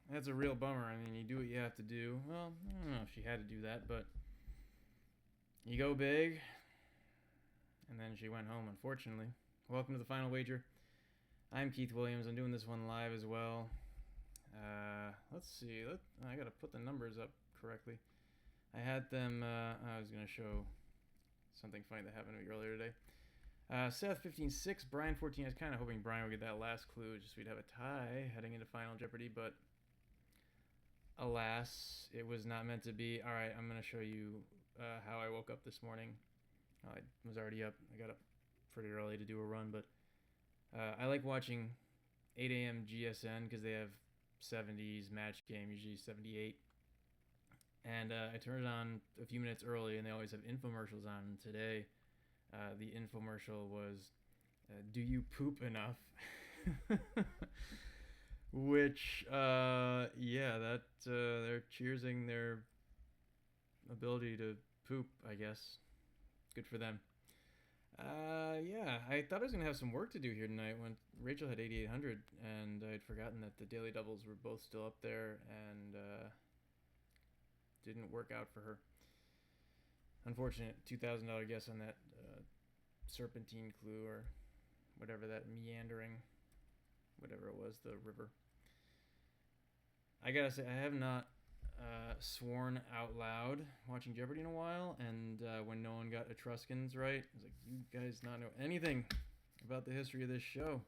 That's a real bummer. I mean, you do what you have to do. Well, I don't know if she had to do that, but you go big, and then she went home, unfortunately. Welcome to the Final Wager. I'm Keith Williams. I'm doing this one live as well. Let's see. I gotta put the numbers up correctly. I had them. I was gonna show something funny that happened to me earlier today. Seth 15-6, Bryan 14. I was kind of hoping Bryan would get that last clue, just we'd have a tie heading into Final Jeopardy, but alas, it was not meant to be. All right, I'm gonna show you how I woke up this morning. I was already up. I got up pretty early to do a run, but I like watching 8 a.m. GSN because they have 70s match game, usually 78. And I turned it on a few minutes early, and they always have infomercials on. And today, the infomercial was, "Do you poop enough?" Which, yeah, they're cheersing their ability to poop, I guess. Good for them. Yeah, I thought I was gonna have some work to do here tonight when Rachel had 8,800, and I'd forgotten that the daily doubles were both still up there, and didn't work out for her. Unfortunate $2,000 guess on that serpentine clue or whatever that meandering, whatever it was, the river. I gotta say, I have not sworn out loud watching Jeopardy in a while, and when no one got Etruscans right, I was like, you guys not know anything about the history of this show.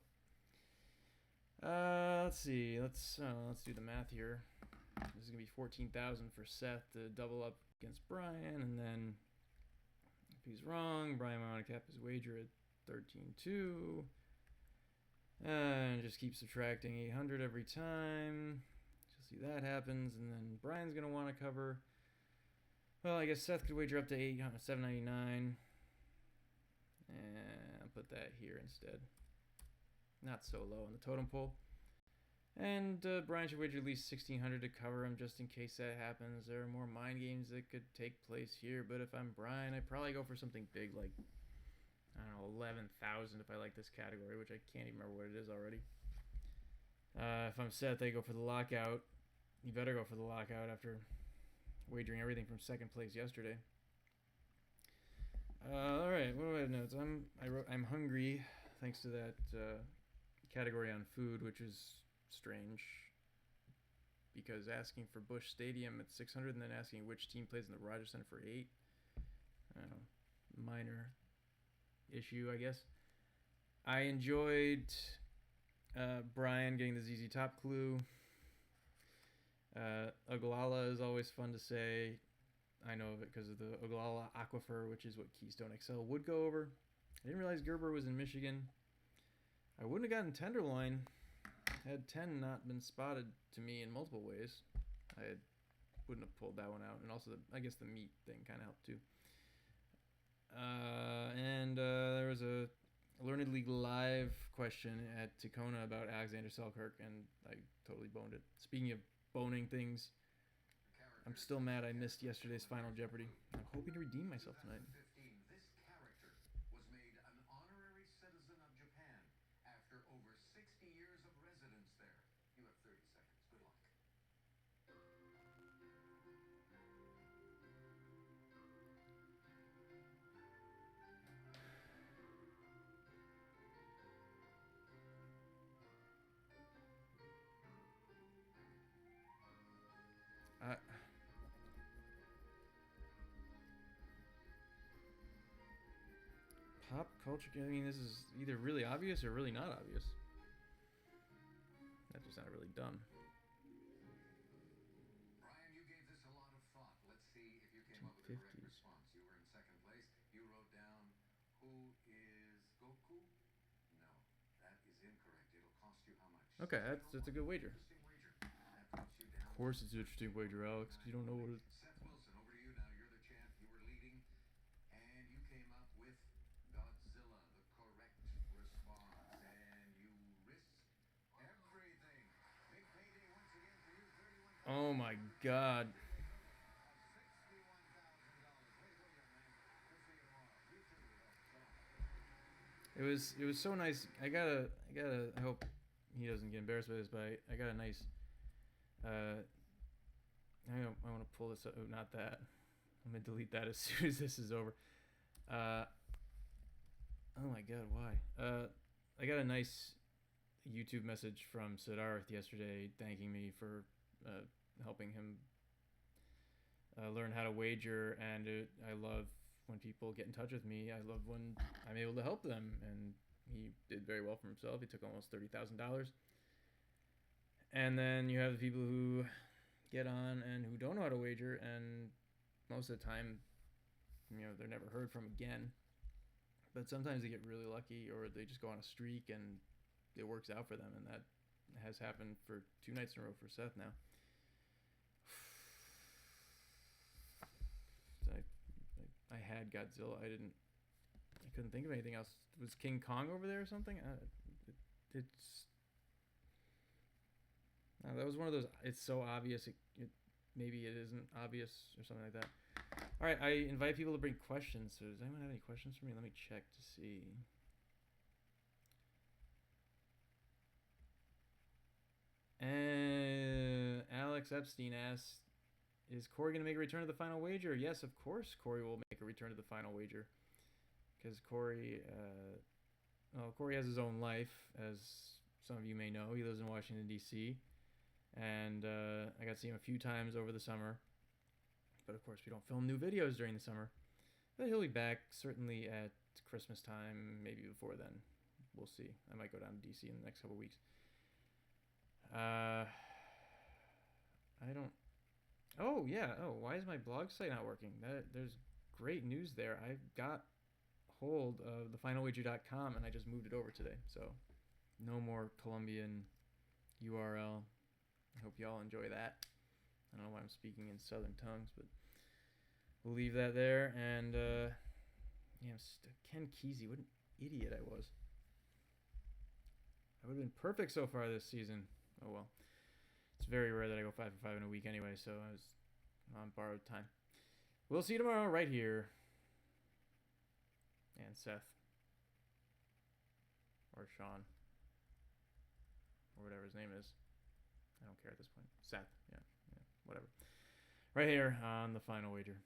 Let's see. Let's do the math here. This is gonna be 14,000 for Seth to double up against Bryan, and then if he's wrong, Bryan might want to cap his wager at 13-2, and just keep subtracting 800 every time. See that happens, and then Bryan's gonna want to cover. Well, I guess Seth could wager up to 799, and I'll put that here instead. Not so low on the totem pole. And Bryan should wager at least 1,600 to cover him, just in case that happens. There are more mind games that could take place here, but if I'm Bryan, I'd probably go for something big, like, I don't know, 11,000 if I like this category, which I can't even remember what it is already. If I'm Seth, I go for the lockout. You better go for the lockout after wagering everything from second place yesterday. All right, what do I have notes? I'm hungry, thanks to that category on food, which is strange, because asking for Busch Stadium at 600 and then asking which team plays in the Rogers Center for 8. I don't know, minor issue, I guess. I enjoyed Bryan getting the ZZ Top clue. Oglala is always fun to say. I know of it because of the Oglala Aquifer, which is what Keystone XL would go over. I didn't realize Gerber was in Michigan. I wouldn't have gotten Tenderloin had 10 not been spotted to me in multiple ways. Wouldn't have pulled that one out. And also, I guess the meat thing kind of helped too. And there was a Learned League Live question at Tacona about Alexander Selkirk, and I totally boned it. Speaking of boning things, I'm still mad I missed yesterday's Final Jeopardy. I'm hoping to redeem myself tonight. This character was made an honorary citizen of Japan after over 60 years of residence there. You have 30 seconds. Good luck. Pop culture. I mean, this is either really obvious or really not obvious. That just sounded really dumb. Bryan, you gave this a lot of thought. Let's see if you came up with the correct response. You were in second place. You wrote down, who is Goku? No, that is incorrect. It'll cost you how much? Okay, that's a good wager. Of course it's an interesting wager, Alex, because you don't know what it is. Seth Wilson, over to you now. You're the champ. You were leading, and you came up with Godzilla, the correct response, and you risked everything. Big payday once again for you. Oh my God. It was so nice. I hope he doesn't get embarrassed by this, but I got a nice I want to pull this up. Oh, not that. I'm going to delete that as soon as this is over. Oh my god, why? I got a nice YouTube message from Siddharth yesterday thanking me for helping him learn how to wager, and I love when people get in touch with me. I love when I'm able to help them, and he did very well for himself. He took almost $30,000. And then you have the people who get on and who don't know how to wager, and most of the time, they're never heard from again. But sometimes they get really lucky, or they just go on a streak and it works out for them, and that has happened for 2 nights in a row for Seth now. So I had Godzilla. I couldn't think of anything else. Was King Kong over there or something? That was one of those. It's so obvious. Maybe it isn't obvious or something like that. All right, I invite people to bring questions. So does anyone have any questions for me? Let me check to see. Alex Epstein asks, is Corey going to make a return to the Final Wager? Yes, of course Corey will make a return to the Final Wager. Because Corey has his own life, as some of you may know. He lives in Washington, D.C., and I got to see him a few times over the summer. But of course, we don't film new videos during the summer. But he'll be back certainly at Christmas time, maybe before then. We'll see. I might go down to DC in the next couple weeks. I don't. Oh yeah. Oh, why is my blog site not working? There's great news there. I got hold of the finalwager.com and I just moved it over today. So no more Colombian URL. I hope y'all enjoy that. I don't know why I'm speaking in southern tongues, but we'll leave that there. And Ken Kesey, what an idiot I was. I would have been perfect so far this season. Oh well. It's very rare that I go 5 for 5 in a week anyway, so I was on borrowed time. We'll see you tomorrow right here. And Seth. Or Sean. Or whatever his name is. I don't care at this point. Seth. Yeah. Whatever. Right here on the Final Wager.